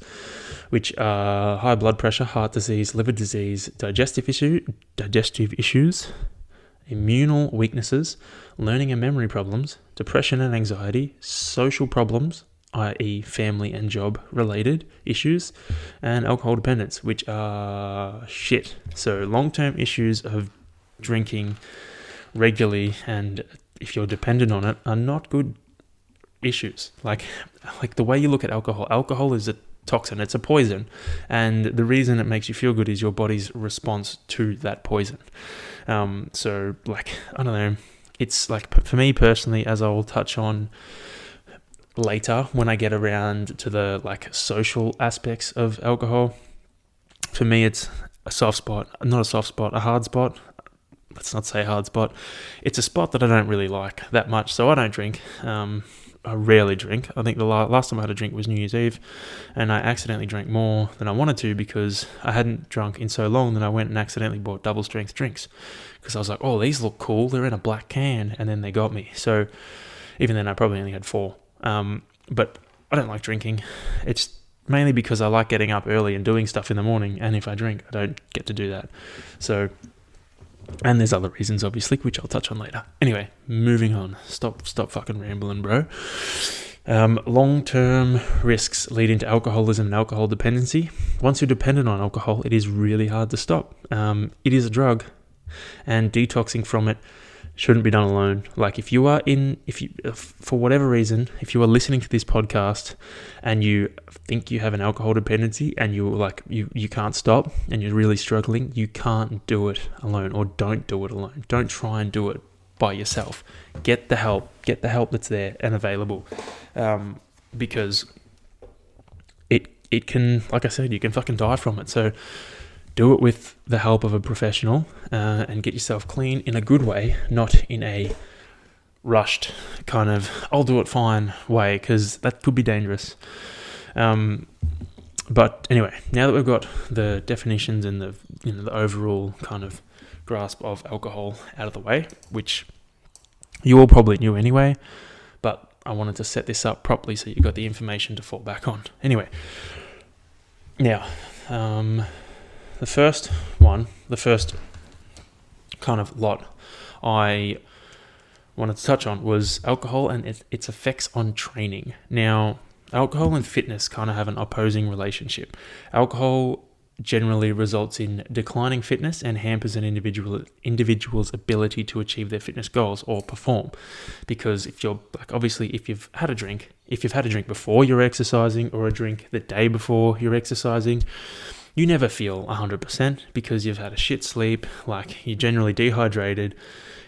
which are high blood pressure, heart disease, liver disease, digestive issues, immunal weaknesses, learning and memory problems, depression and anxiety, social problems, i.e. family and job related issues, and alcohol dependence, which are shit. So long-term issues of drinking regularly, and if you're dependent on it, are not good issues. Like the way you look at alcohol is a toxin, it's a poison, and the reason it makes you feel good is your body's response to that poison. So like, I don't know, it's like, for me personally, as I will touch on later when I get around to the like social aspects of alcohol, for me it's a hard spot. Let's not say hard spot. It's a spot that I don't really like that much, so I don't drink. I rarely drink. I think the last time I had a drink was New Year's Eve, and I accidentally drank more than I wanted to because I hadn't drunk in so long that I went and accidentally bought double strength drinks because I was like, oh, these look cool. They're in a black can, and then they got me. So even then, I probably only had 4. But I don't like drinking. It's mainly because I like getting up early and doing stuff in the morning, and if I drink, I don't get to do that. So... and there's other reasons, obviously, which I'll touch on later. Anyway, moving on. Stop fucking rambling, bro. Long-term risks leading to alcoholism and alcohol dependency. Once you're dependent on alcohol, it is really hard to stop. It is a drug, and detoxing from it shouldn't be done alone. Like if you for whatever reason, if you are listening to this podcast and you think you have an alcohol dependency and you can't stop and you're really struggling, you can't do it alone, or don't do it alone. Don't try and do it by yourself. Get the help that's there and available, because it can, like I said, you can fucking die from it. So do it with the help of a professional, and get yourself clean in a good way, not in a rushed kind of I'll do it fine way, because that could be dangerous. But anyway, now that we've got the definitions and the overall kind of grasp of alcohol out of the way, which you all probably knew anyway, but I wanted to set this up properly so you got the information to fall back on. Anyway, now the first kind of lot I wanted to touch on was alcohol and its effects on training. Now, alcohol and fitness kind of have an opposing relationship. Alcohol generally results in declining fitness and hampers an individual's ability to achieve their fitness goals or perform. Because if you've had a drink before you're exercising, or a drink the day before you're exercising, you never feel 100% because you've had a shit sleep, like you're generally dehydrated,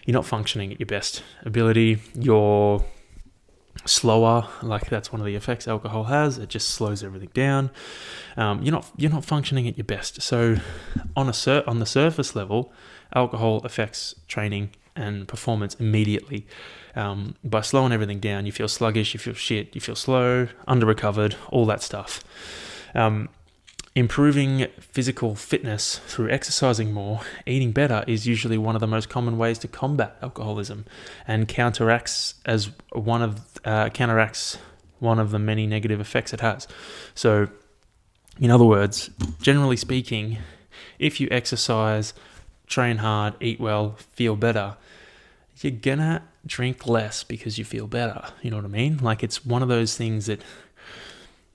you're not functioning at your best ability, you're slower, like that's one of the effects alcohol has, it just slows everything down. You're not functioning at your best. So on the surface level, alcohol affects training and performance immediately. By slowing everything down, you feel sluggish, you feel shit, you feel slow, under-recovered, all that stuff. Improving physical fitness through exercising more, eating better is usually one of the most common ways to combat alcoholism, and counteracts one of the many negative effects it has. So, in other words, generally speaking, if you exercise, train hard, eat well, feel better, you're gonna drink less because you feel better. You know what I mean? Like, it's one of those things that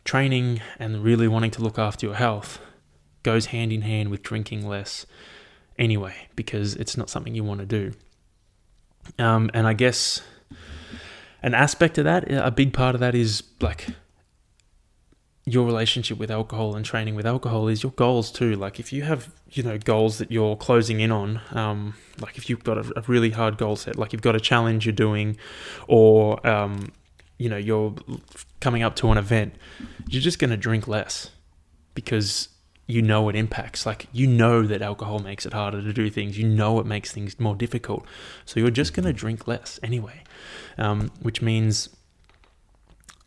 training and really wanting to look after your health goes hand in hand with drinking less anyway, because it's not something you want to do. And I guess an aspect of that, a big part of that, is like your relationship with alcohol and training with alcohol is your goals too. Like if you have, goals that you're closing in on, like if you've got a really hard goal set, like you've got a challenge you're doing, or you're coming up to an event, you're just going to drink less because it impacts. Like, that alcohol makes it harder to do things. It makes things more difficult. So you're just going to drink less anyway, which means,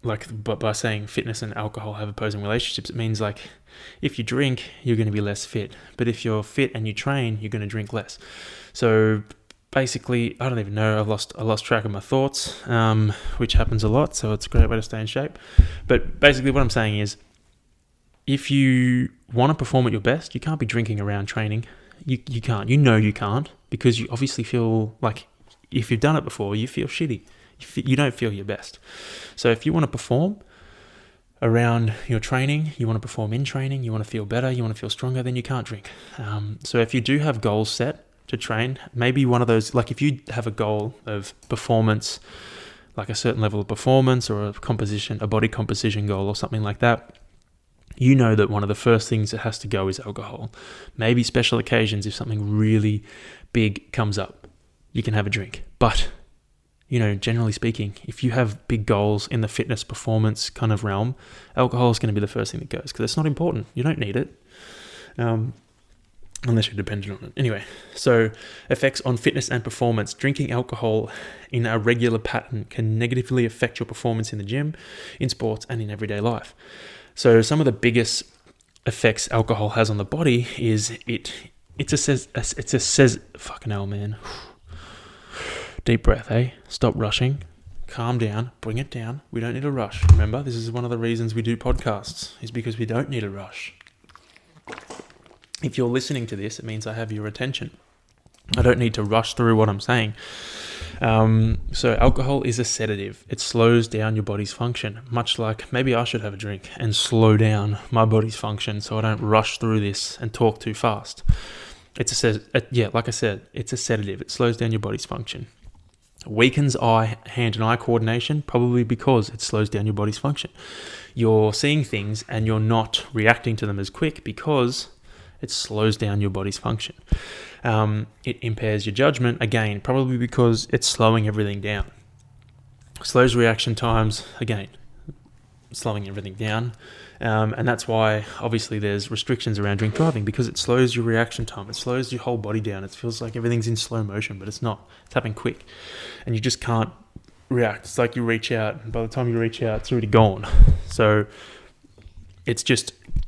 but by saying fitness and alcohol have opposing relationships, it means like if you drink, you're going to be less fit. But if you're fit and you train, you're going to drink less. So basically, I don't even know. I lost track of my thoughts, which happens a lot. So it's a great way to stay in shape. But basically, what I'm saying is, if you want to perform at your best, you can't be drinking around training. You can't. You can't, because you obviously feel like, if you've done it before, you feel shitty. You don't feel your best. So if you want to perform around your training, you want to perform in training, you want to feel better, you want to feel stronger, then you can't drink. So if you do have goals set to train, maybe one of those, like if you have a goal of performance, like a certain level of performance or a body composition goal or something like that, that one of the first things that has to go is alcohol. Maybe special occasions, if something really big comes up, you can have a drink. But generally speaking, if you have big goals in the fitness performance kind of realm, alcohol is going to be the first thing that goes, because it's not important. You don't need it, unless you're dependent on it. Anyway, so effects on fitness and performance. Drinking alcohol in a regular pattern can negatively affect your performance in the gym, in sports, and in everyday life. So some of the biggest effects alcohol has on the body is fucking hell, man. Deep breath, Stop rushing. Calm down. Bring it down. We don't need a rush. Remember, this is one of the reasons we do podcasts, is because we don't need a rush. If you're listening to this, it means I have your attention. I don't need to rush through what I'm saying. So alcohol is a sedative. It slows down your body's function, much like maybe I should have a drink and slow down my body's function so I don't rush through this and talk too fast. Like I said, it's a sedative. It slows down your body's function. Weakens hand and eye coordination, probably because it slows down your body's function. You're seeing things and you're not reacting to them as quick because it slows down your body's function. It impairs your judgment, again, probably because it's slowing everything down. Slows reaction times, again, slowing everything down. And that's why, obviously, there's restrictions around drink driving, because it slows your reaction time. It slows your whole body down. It feels like everything's in slow motion, but it's not. It's happening quick. And you just can't react. It's like you reach out, and by the time you reach out, it's already gone. So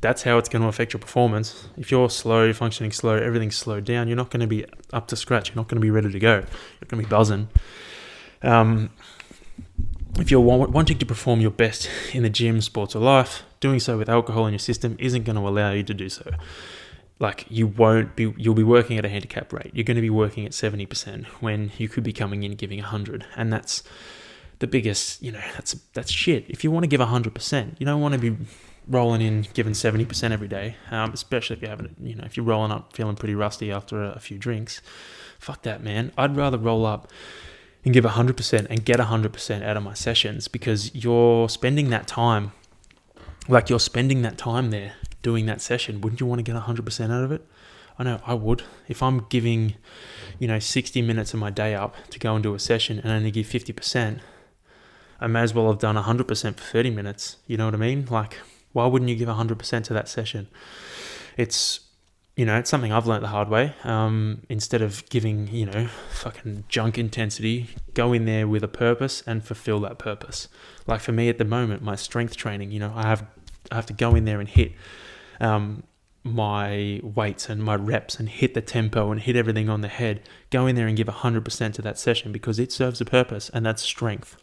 that's how it's going to affect your performance. If you're slow, you're functioning slow, everything's slowed down, you're not going to be up to scratch. You're not going to be ready to go. You're going to be buzzing. If you're wanting to perform your best in the gym, sports, or life, doing so with alcohol in your system isn't going to allow you to do so. Like, you'll be working at a handicap rate. You're going to be working at 70% when you could be coming in giving 100. And that's the biggest, that's shit. If you want to give 100%, you don't want to be rolling in giving 70% every day, especially if if you're rolling up feeling pretty rusty after a few drinks. Fuck that, man. I'd rather roll up and give 100% and get 100% out of my sessions, because you're spending that time there doing that session. Wouldn't you want to get 100% out of it? I know I would. If I'm giving 60 minutes of my day up to go and do a session and only give 50%, I may as well have done 100% for 30 minutes. You know what I mean? Like, why wouldn't you give 100% to that session? It's it's something I've learned the hard way. Instead of giving, fucking junk intensity, go in there with a purpose and fulfill that purpose. Like, for me at the moment, my strength training, I have to go in there and hit my weights and my reps and hit the tempo and hit everything on the head. Go in there and give 100% to that session because it serves a purpose, and that's strength.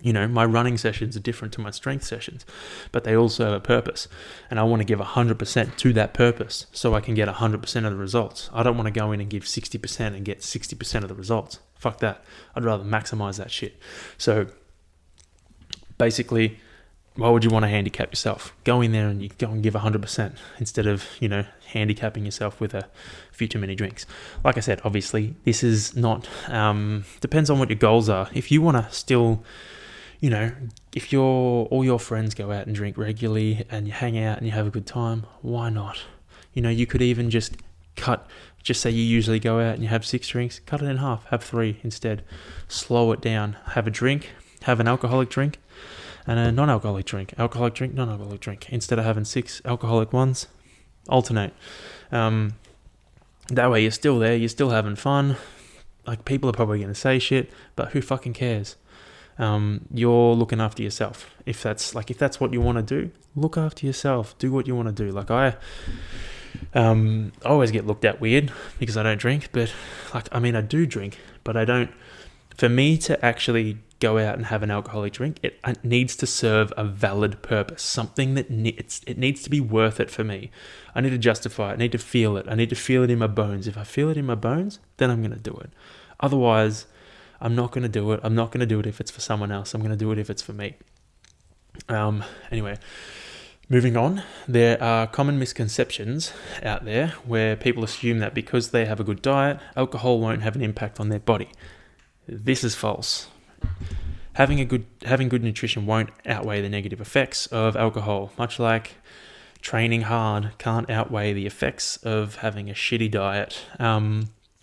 My running sessions are different to my strength sessions, but they all serve a purpose. And I want to give 100% to that purpose so I can get 100% of the results. I don't want to go in and give 60% and get 60% of the results. Fuck that. I'd rather maximize that shit. So basically, why would you want to handicap yourself? Go in there and you go and give 100% instead of, handicapping yourself with a few too many drinks. Like I said, obviously, this is not, depends on what your goals are. If you want to still, if all your friends go out and drink regularly and you hang out and you have a good time, why not? You could even just say you usually go out and you have 6 drinks, cut it in half, have 3 instead. Slow it down, have a drink, have an alcoholic drink and a non-alcoholic drink. Alcoholic drink, non-alcoholic drink. Instead of having 6 alcoholic ones, alternate. That way you're still there, you're still having fun. Like, people are probably going to say shit, but who fucking cares? You're looking after yourself. If that's what you want to do, look after yourself. Do what you want to do. Like, I always get looked at weird because I don't drink, but I do drink, but I don't. For me to actually go out and have an alcoholic drink, it needs to serve a valid purpose, something that it needs to be worth it for me. I need to justify it. I need to feel it. I need to feel it in my bones. If I feel it in my bones, then I'm going to do it. Otherwise, I'm not going to do it. I'm not going to do it if it's for someone else. I'm going to do it if it's for me. Anyway, moving on. There are common misconceptions out there where people assume that because they have a good diet, alcohol won't have an impact on their body. This is false. Having good nutrition won't outweigh the negative effects of alcohol, much like training hard can't outweigh the effects of having a shitty diet.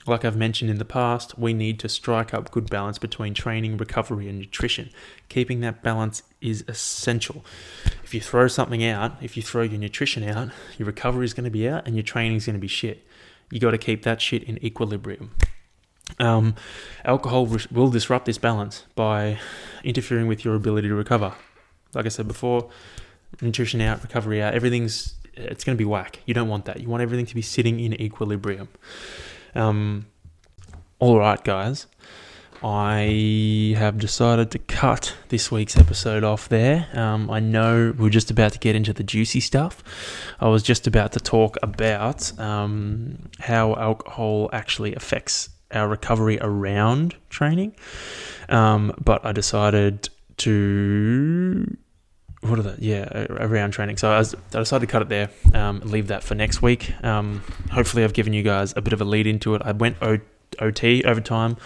Like I've mentioned in the past, we need to strike up good balance between training, recovery, and nutrition. Keeping that balance is essential. If you throw something out, if you throw your nutrition out, your recovery is going to be out and your training is going to be shit. You got to keep that shit in equilibrium. Alcohol will disrupt this balance by interfering with your ability to recover. Like I said before, nutrition out, recovery out, it's going to be whack. You don't want that. You want everything to be sitting in equilibrium. All right, guys, I have decided to cut this week's episode off there. I know we're just about to get into the juicy stuff. I was just about to talk about how alcohol actually affects our recovery around training, but I decided to around training. So I decided to cut it there, leave that for next week. Hopefully I've given you guys a bit of a lead into it. I went OT, overtime,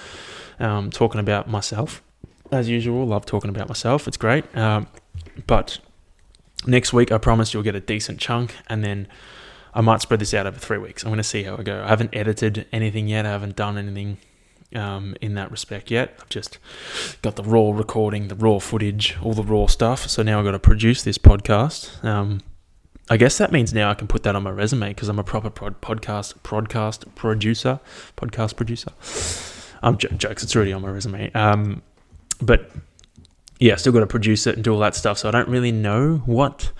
talking about myself. As usual, love talking about myself. It's great. But next week, I promise you'll get a decent chunk, and then I might spread this out over 3 weeks. I'm going to see how I go. I haven't edited anything yet. I haven't done anything in that respect yet. I've just got the raw recording, the raw footage, all the raw stuff. So now I've got to produce this podcast. I guess that means now I can put that on my resume because I'm a proper podcast producer. Jokes, it's already on my resume. But yeah, still got to produce it and do all that stuff. So I don't really know what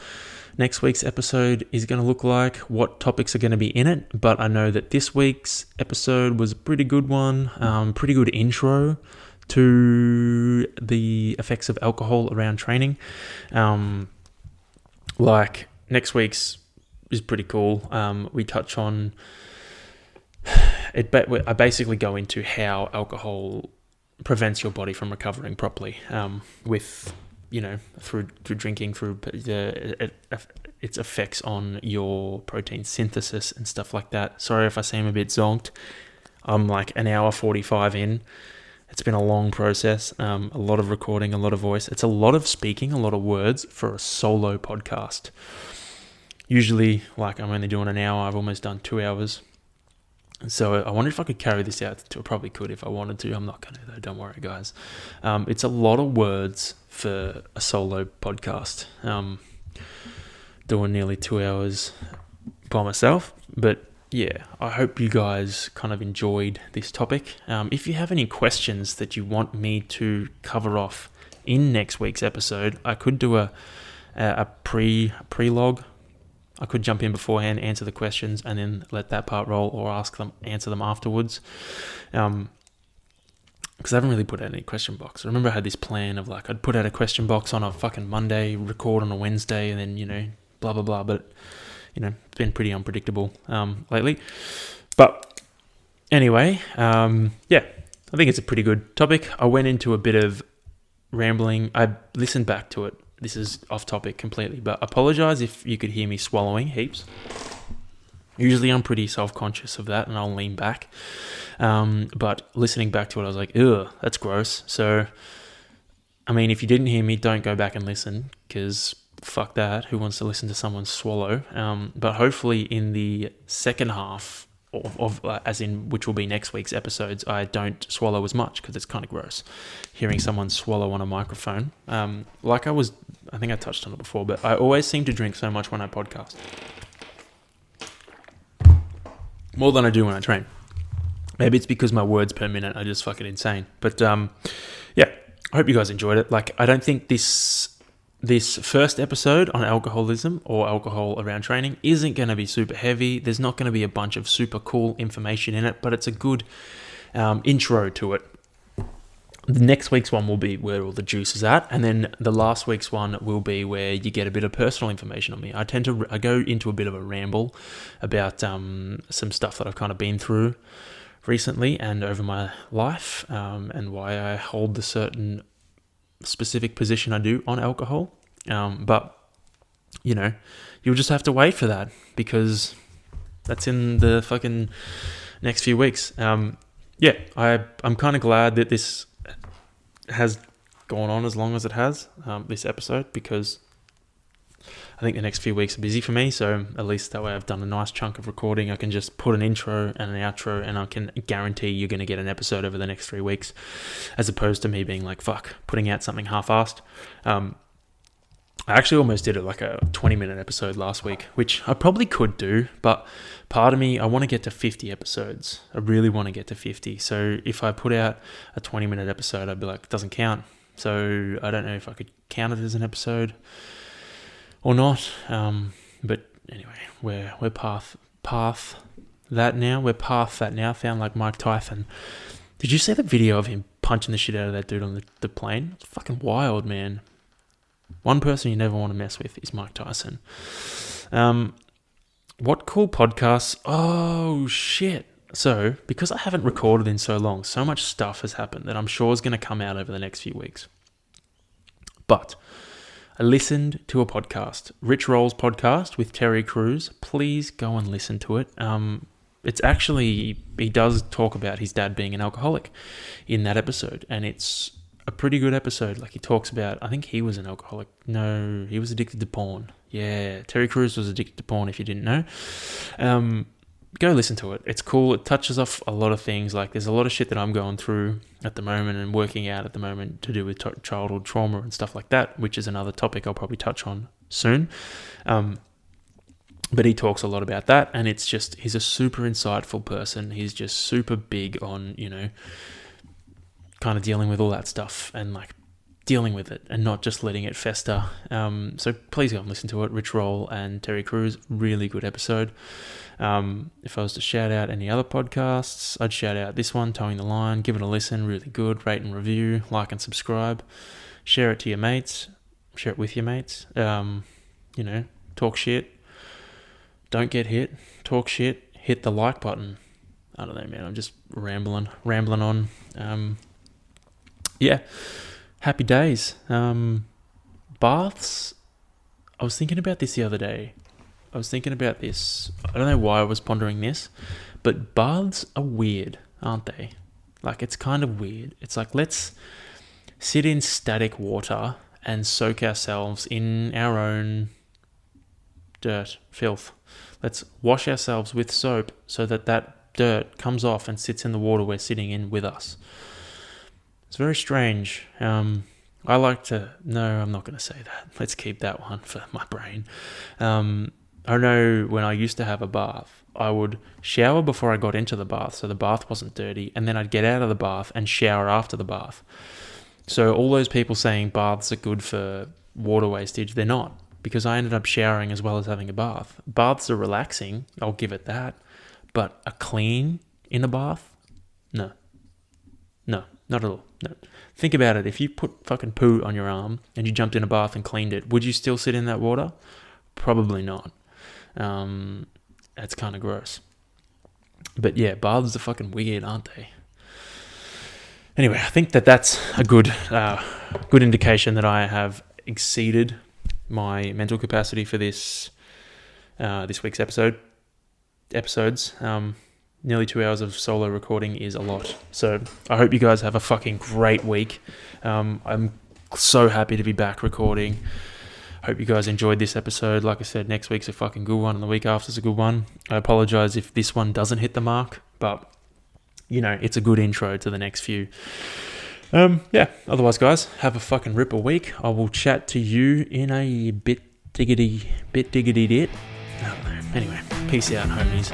next week's episode is going to look like, what topics are going to be in it, but I know that this week's episode was a pretty good one, pretty good intro to the effects of alcohol around training. Like next week's is pretty cool. We touch on it, but I basically go into how alcohol prevents your body from recovering properly, through drinking, through its effects on your protein synthesis and stuff like that. Sorry if I seem a bit zonked. I'm like an hour 45 in. It's been a long process, a lot of recording, a lot of voice. It's a lot of speaking, a lot of words for a solo podcast. Usually, I'm only doing an hour. I've almost done 2 hours. So I wonder if I could carry this out. I probably could if I wanted to. I'm not going to, though. Don't worry, guys. It's a lot of words for a solo podcast. Doing nearly 2 hours by myself. But yeah, I hope you guys kind of enjoyed this topic. If you have any questions that you want me to cover off in next week's episode, I could do a pre-log. I could jump in beforehand, answer the questions, and then let that part roll, or answer them afterwards. Because I haven't really put out any question box. I remember I had this plan of I'd put out a question box on a fucking Monday, record on a Wednesday, and then, blah, blah, blah. But, it's been pretty unpredictable lately. But anyway, I think it's a pretty good topic. I went into a bit of rambling. I listened back to it. This is off topic completely, but apologize if you could hear me swallowing heaps. Usually I'm pretty self-conscious of that and I'll lean back. But listening back to it, I was like, ugh, that's gross. So, if you didn't hear me, don't go back and listen because fuck that. Who wants to listen to someone swallow? But hopefully in the second half as in which will be next week's episodes, I don't swallow as much because it's kind of gross hearing someone swallow on a microphone. I think I touched on it before, but I always seem to drink so much when I podcast. More than I do when I train. Maybe it's because my words per minute are just fucking insane. But yeah, I hope you guys enjoyed it. Like, I don't think this first episode on alcoholism or alcohol around training isn't going to be super heavy. There's not going to be a bunch of super cool information in it, but it's a good intro to it. The next week's one will be where all the juice is at, and then the last week's one will be where you get a bit of personal information on me. I go into a bit of a ramble about some stuff that I've kind of been through recently and over my life, and why I hold the certain specific position I do on alcohol. But you'll just have to wait for that, because that's in the fucking next few weeks. I'm kind of glad that this has gone on as long as it has, this episode, because I think the next few weeks are busy for me. So at least that way I've done a nice chunk of recording. I can just put an intro and an outro, and I can guarantee you're going to get an episode over the next 3 weeks, as opposed to me being like, putting out something half-assed. I actually almost did it like a 20-minute episode last week, which I probably could do, but part of me, I want to get to 50 episodes. I really want to get to 50. So if I put out a 20-minute episode, I'd be like, it doesn't count. So I don't know if I could count it as an episode or not. But anyway, we're past that now. We're past that now. Found like Mike Tyson. Did you see the video of him punching the shit out of that dude on the plane? It's fucking wild, man. One person you never want to mess with is Mike Tyson. What cool podcasts? Oh, shit. So, because I haven't recorded in so long, so much stuff has happened that I'm sure is going to come out over the next few weeks. But I listened to a podcast, Rich Roll's podcast with Terry Crews. Please go and listen to it. It's actually, he does talk about his dad being an alcoholic in that episode, and it's a pretty good episode. Like, he talks about, I think he was an alcoholic. No, he was addicted to porn. Yeah, Terry Crews was addicted to porn, if you didn't know. Go listen to it. It's cool. It touches off a lot of things. Like, there's a lot of shit that I'm going through at the moment and working out at the moment to do with childhood trauma and stuff like that, which is another topic I'll probably touch on soon. But he talks a lot about that, and it's just, he's a super insightful person. He's just super big on, kind of dealing with all that stuff and like dealing with it and not just letting it fester. So please go and listen to it. Rich Roll and Terry Crews, really good episode. If I was to shout out any other podcasts, I'd shout out this one, Towing the Line. Give it a listen, really good. Rate and review, like and subscribe. Share it to your mates. Share it with your mates. Talk shit. Don't get hit. Talk shit. Hit the like button. I don't know, man. I'm just rambling on. Yeah, happy days. Baths. I was thinking about this the other day. I don't know why I was pondering this, but baths are weird, aren't they? Like, it's kind of weird. It's like, let's sit in static water and soak ourselves in our own dirt, filth. Let's wash ourselves with soap so that dirt comes off and sits in the water we're sitting in with us. It's very strange. I'm not going to say that. Let's keep that one for my brain. I know when I used to have a bath, I would shower before I got into the bath, so the bath wasn't dirty, and then I'd get out of the bath and shower after the bath. So all those people saying baths are good for water wastage, they're not, because I ended up showering as well as having a bath. Baths are relaxing, I'll give it that, but a clean in a bath? No, not at all. No. Think about it. If you put fucking poo on your arm and you jumped in a bath and cleaned it, would you still sit in that water? Probably not. That's kind of gross. But yeah, baths are fucking weird, aren't they? Anyway, I think that's a good indication that I have exceeded my mental capacity for this week's episodes. Nearly 2 hours of solo recording is a lot. So I hope you guys have a fucking great week. I'm so happy to be back recording. Hope you guys enjoyed this episode. Like I said, next week's a fucking good one and the week after's a good one. I apologize if this one doesn't hit the mark, but it's a good intro to the next few. Otherwise, guys, have a fucking ripper week. I will chat to you in a bit diggity dit. I don't know. Anyway, peace out, homies.